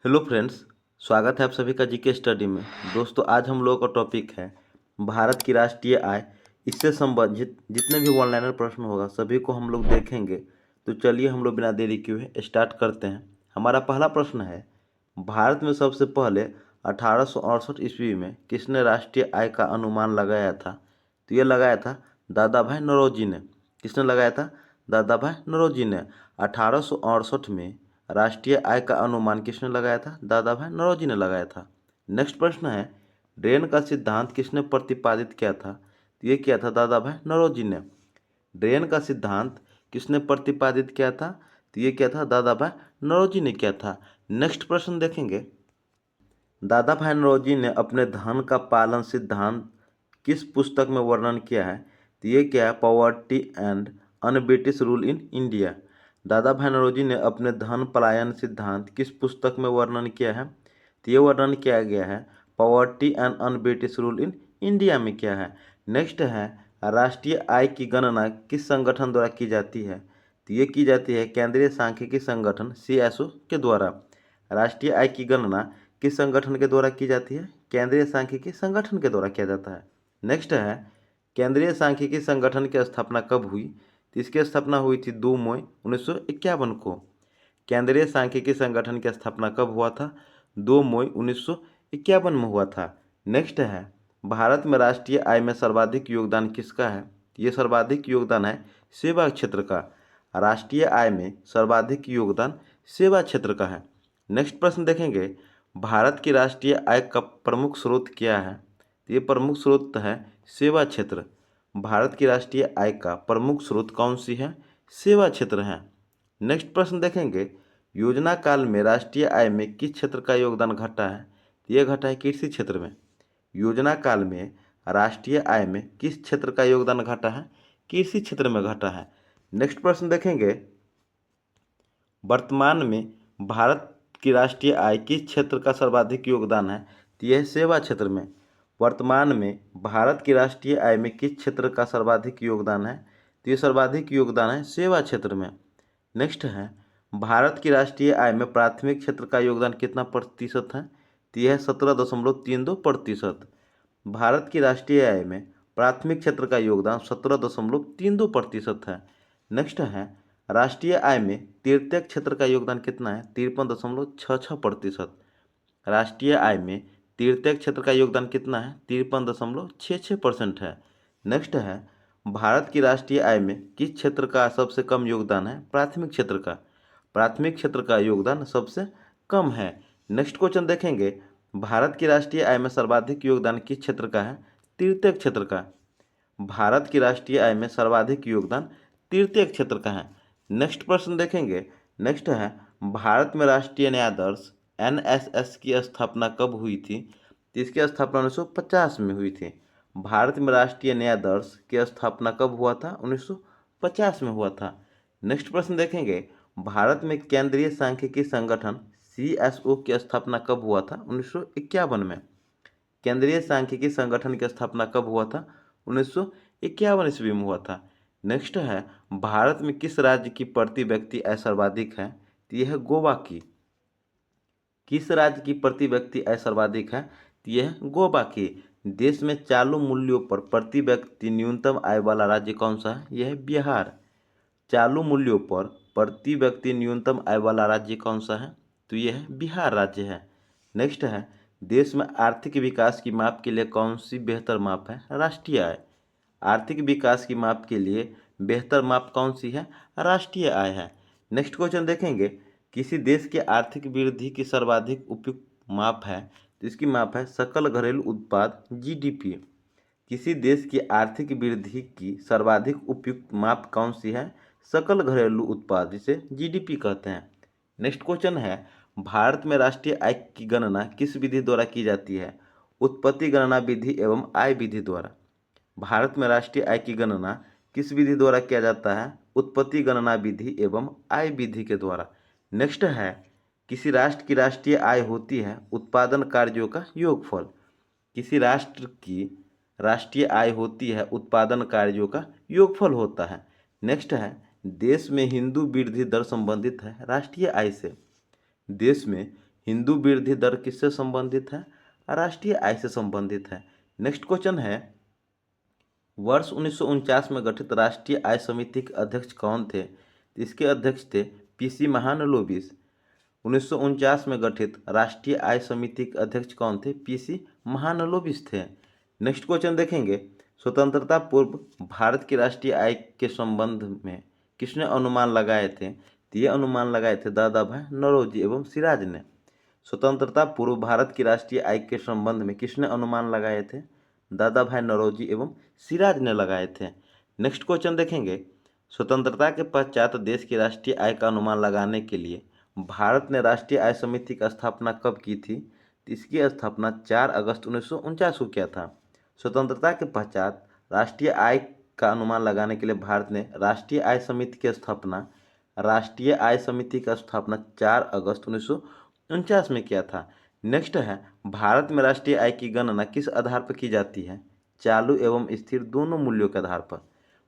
Hello friends. स्वागत है आप सभी का जीके स्टडी में। दोस्तों, आज हम लोगों का टॉपिक है भारत की राष्ट्रीय आय। इससे संबंधित जितने भी वन लाइनर प्रश्न होगा सभी को हम लोग देखेंगे। तो चलिए हम लोग बिना देरी किए स्टार्ट करते हैं। हमारा पहला प्रश्न है, भारत में सबसे पहले 1868 ईस्वी में किसने राष्ट्रीय आय का अनुमान लगाया था? तो ये लगाया था दादा भाई नौरोजी ने। किसने लगाया था? दादा भाई नौरोजी ने। 1868 में राष्ट्रीय आय का अनुमान किसने लगाया था? दादा भाई नौरोजी ने लगाया था। नेक्स्ट प्रश्न है, ड्रेन का सिद्धांत किसने प्रतिपादित किया था? तो ये किया था दादा भाई नौरोजी ने। ड्रेन का सिद्धांत किसने प्रतिपादित किया था? तो ये किया था दादा भाई नौरोजी ने किया था। नेक्स्ट प्रश्न देखेंगे, दादा भाई नौरोजी ने अपने धन का पालन सिद्धांत किस पुस्तक में वर्णन किया है? तो ये क्या है? Poverty and un-British rule in India. दादा भाई नौरोजी ने अपने धन पलायन सिद्धांत किस पुस्तक में वर्णन किया है? तो ये वर्णन किया गया है poverty and un-British rule in India में किया है। नेक्स्ट है, राष्ट्रीय आय की गणना किस संगठन द्वारा की जाती है? तो ये की जाती है केंद्रीय सांख्यिकी संगठन CSO के द्वारा। राष्ट्रीय आय की गणना किस संगठन के द्वारा की जाती है? केंद्रीय सांख्यिकी संगठन के द्वारा किया जाता है। नेक्स्ट है, केंद्रीय सांख्यिकी संगठन की स्थापना कब हुई? तो इसकी स्थापना हुई थी 2 मई 1951 को। केंद्रीय सांख्यिकी संगठन की स्थापना कब हुआ था? 2 मई 1951 में हुआ था। नेक्स्ट है, भारत में राष्ट्रीय आय में सर्वाधिक योगदान किसका है? ये सर्वाधिक योगदान है सेवा क्षेत्र का। राष्ट्रीय आय में सर्वाधिक योगदान सेवा क्षेत्र का है। नेक्स्ट प्रश्न देखेंगे, भारत की राष्ट्रीय आय का प्रमुख स्रोत क्या है? ये प्रमुख स्रोत है सेवा क्षेत्र। भारत की राष्ट्रीय आय का प्रमुख स्रोत कौन सी है? सेवा क्षेत्र है। नेक्स्ट प्रश्न देखेंगे, योजना काल में राष्ट्रीय आय में किस क्षेत्र का योगदान घटा है? ये घटा है कृषि क्षेत्र में। योजना काल में राष्ट्रीय आय में किस क्षेत्र का योगदान घटा है? कृषि क्षेत्र में घटा है। नेक्स्ट प्रश्न देखेंगे, वर्तमान में भारत की राष्ट्रीय आय किस क्षेत्र का सर्वाधिक योगदान है? तो यह है सेवा क्षेत्र में। वर्तमान में भारत की राष्ट्रीय आय में किस क्षेत्र का सर्वाधिक योगदान है? तो ये सर्वाधिक योगदान है सेवा क्षेत्र में। नेक्स्ट है, भारत की राष्ट्रीय आय में प्राथमिक क्षेत्र का योगदान कितना प्रतिशत है? तो यह है 17.32%। भारत की राष्ट्रीय आय में प्राथमिक क्षेत्र का योगदान 17.32% है। नेक्स्ट है, राष्ट्रीय आय में तृतीयक क्षेत्र का योगदान कितना है? 53.66%। राष्ट्रीय आय में तृतीयक क्षेत्र का योगदान कितना है? 53.66% है। नेक्स्ट है, भारत की राष्ट्रीय आय में किस क्षेत्र का सबसे कम योगदान है? प्राथमिक क्षेत्र का। प्राथमिक क्षेत्र का योगदान सबसे कम है। नेक्स्ट क्वेश्चन देखेंगे, भारत की राष्ट्रीय आय में सर्वाधिक योगदान किस क्षेत्र का है? तृतीयक क्षेत्र का। भारत की राष्ट्रीय आय में सर्वाधिक योगदान तृतीयक क्षेत्र का है। नेक्स्ट प्रश्न देखेंगे, नेक्स्ट है, भारत में राष्ट्रीय न्यायाधीश NSS की स्थापना कब हुई थी? तो इसकी स्थापना 1950 में हुई थी। भारत में राष्ट्रीय न्यायाधीश की स्थापना कब हुआ था? 1950 में हुआ था। नेक्स्ट प्रश्न देखेंगे, भारत में केंद्रीय सांख्यिकी संगठन CSO की स्थापना कब हुआ था? 1951 में। केंद्रीय सांख्यिकी संगठन की स्थापना कब हुआ था? 1951 ईस्वी में हुआ था। नेक्स्ट है, भारत में किस राज्य की प्रति व्यक्ति आय सर्वाधिक है? तो यह है गोवा की। किस राज्य की प्रति व्यक्ति आय सर्वाधिक है? तो यह है गोवा की। देश में चालू मूल्यों पर प्रति व्यक्ति न्यूनतम आय वाला राज्य कौन सा है? यह है बिहार। चालू मूल्यों पर प्रति व्यक्ति न्यूनतम आय वाला राज्य कौन सा है? तो यह है बिहार राज्य है। नेक्स्ट है, देश में आर्थिक विकास की माप के लिए कौन सी बेहतर माप है? राष्ट्रीय आय। आर्थिक विकास की माप के लिए बेहतर माप कौन सी है? राष्ट्रीय आय है। नेक्स्ट क्वेश्चन देखेंगे, किसी देश के आर्थिक वृद्धि की सर्वाधिक उपयुक्त माप है? तो इसकी माप है सकल घरेलू उत्पाद GDP। किसी देश की आर्थिक वृद्धि की सर्वाधिक उपयुक्त माप कौन सी है? सकल घरेलू उत्पाद, जिसे GDP कहते हैं। नेक्स्ट क्वेश्चन है, भारत में राष्ट्रीय आय की गणना किस विधि द्वारा की जाती है? उत्पत्ति गणना विधि एवं आय विधि द्वारा। भारत में राष्ट्रीय आय की गणना किस विधि द्वारा किया जाता है? उत्पत्ति गणना विधि एवं आय विधि के द्वारा। नेक्स्ट है, किसी राष्ट्र की राष्ट्रीय आय होती है उत्पादन कार्यों का योगफल। किसी राष्ट्र की राष्ट्रीय आय होती है उत्पादन कार्यों का योगफल होता है। नेक्स्ट है, देश में हिंदू वृद्धि दर संबंधित है राष्ट्रीय आय से। देश में हिंदू वृद्धि दर किससे संबंधित है? राष्ट्रीय आय से संबंधित है। नेक्स्ट क्वेश्चन है, वर्ष 1949 में गठित राष्ट्रीय आय समिति के अध्यक्ष कौन थे? इसके अध्यक्ष थे पीसी महालनोबिस। 1949 में गठित राष्ट्रीय आय समिति के अध्यक्ष कौन थे? पीसी महालनोबिस थे। नेक्स्ट क्वेश्चन देखेंगे, स्वतंत्रता पूर्व भारत की राष्ट्रीय आय के संबंध में किसने अनुमान लगाए थे? तो ये अनुमान लगाए थे दादा भाई नौरोजी एवं सिराज ने। स्वतंत्रता पूर्व भारत की राष्ट्रीय आय के संबंध में किसने अनुमान लगाए थे? दादा भाई नौरोजी एवं सिराज ने लगाए थे। नेक्स्ट क्वेश्चन देखेंगे, स्वतंत्रता के पश्चात देश की राष्ट्रीय आय का अनुमान लगाने के लिए भारत ने राष्ट्रीय आय समिति की स्थापना कब की थी? तो इसकी स्थापना 4 अगस्त 1949 को किया था। स्वतंत्रता के पश्चात राष्ट्रीय आय का अनुमान लगाने के लिए भारत ने राष्ट्रीय आय समिति की स्थापना 4 अगस्त 1949 में किया था। नेक्स्ट है, भारत में राष्ट्रीय आय की गणना किस आधार पर की जाती है? चालू एवं स्थिर दोनों मूल्यों के आधार पर।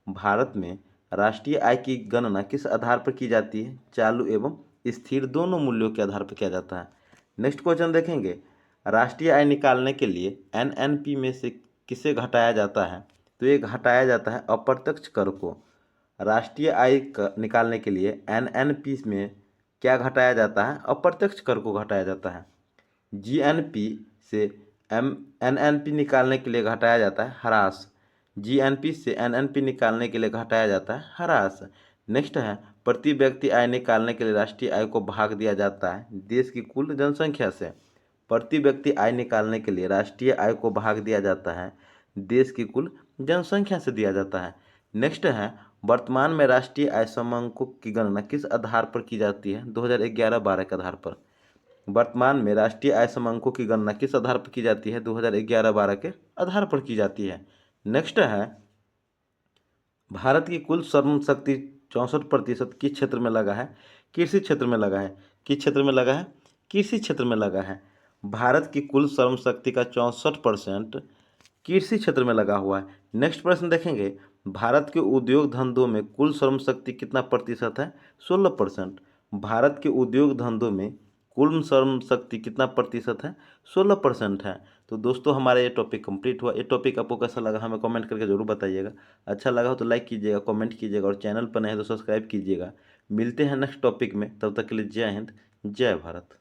भारत में राष्ट्रीय आय की गणना किस आधार पर की जाती है? चालू एवं स्थिर दोनों मूल्यों के आधार पर किया जाता है। नेक्स्ट क्वेश्चन देखेंगे, राष्ट्रीय आय निकालने के लिए एनएनपी में से किसे घटाया जाता है? तो ये घटाया जाता है अप्रत्यक्ष कर को। राष्ट्रीय आय निकालने के लिए एनएनपी में क्या घटाया जाता है? अप्रत्यक्ष कर को घटाया जाता है। जीएनपी से एनएनपी निकालने के लिए घटाया जाता है ह्रास। जीएनपी से एनएनपी निकालने के लिए घटाया जाता है ह्रास। नेक्स्ट है, प्रति व्यक्ति आय निकालने के लिए राष्ट्रीय आय को भाग दिया जाता है देश की कुल जनसंख्या से। प्रति व्यक्ति आय निकालने के लिए राष्ट्रीय आय को भाग दिया जाता है देश की कुल जनसंख्या से दिया जाता है। नेक्स्ट है, वर्तमान में राष्ट्रीय आय समंको की गणना किस आधार पर की जाती है? 2011-12 के आधार पर। वर्तमान में राष्ट्रीय आय समंको की गणना किस आधार पर की जाती है? 2011-12 के आधार पर की जाती है। नेक्स्ट है, भारत की कुल श्रम शक्ति 64% किस क्षेत्र में लगा है? कृषि क्षेत्र में लगा है। किस क्षेत्र में लगा है? कृषि क्षेत्र में लगा है। भारत की कुल श्रम शक्ति का 64% कृषि क्षेत्र में लगा हुआ है। नेक्स्ट प्रश्न देखेंगे, भारत के उद्योग धंधों में कुल श्रम शक्ति कितना प्रतिशत है? 16%। भारत के उद्योग धंधों में कुल श्रम शक्ति कितना प्रतिशत है? 16% है। तो दोस्तों हमारा ये टॉपिक कंप्लीट हुआ। ये टॉपिक आपको कैसा लगा हमें कमेंट करके जरूर बताइएगा। अच्छा लगा हो तो लाइक कीजिएगा, कमेंट कीजिएगा और चैनल पर नए हैं तो सब्सक्राइब कीजिएगा। मिलते हैं नेक्स्ट टॉपिक में, तब तक के लिए जय हिंद, जय भारत।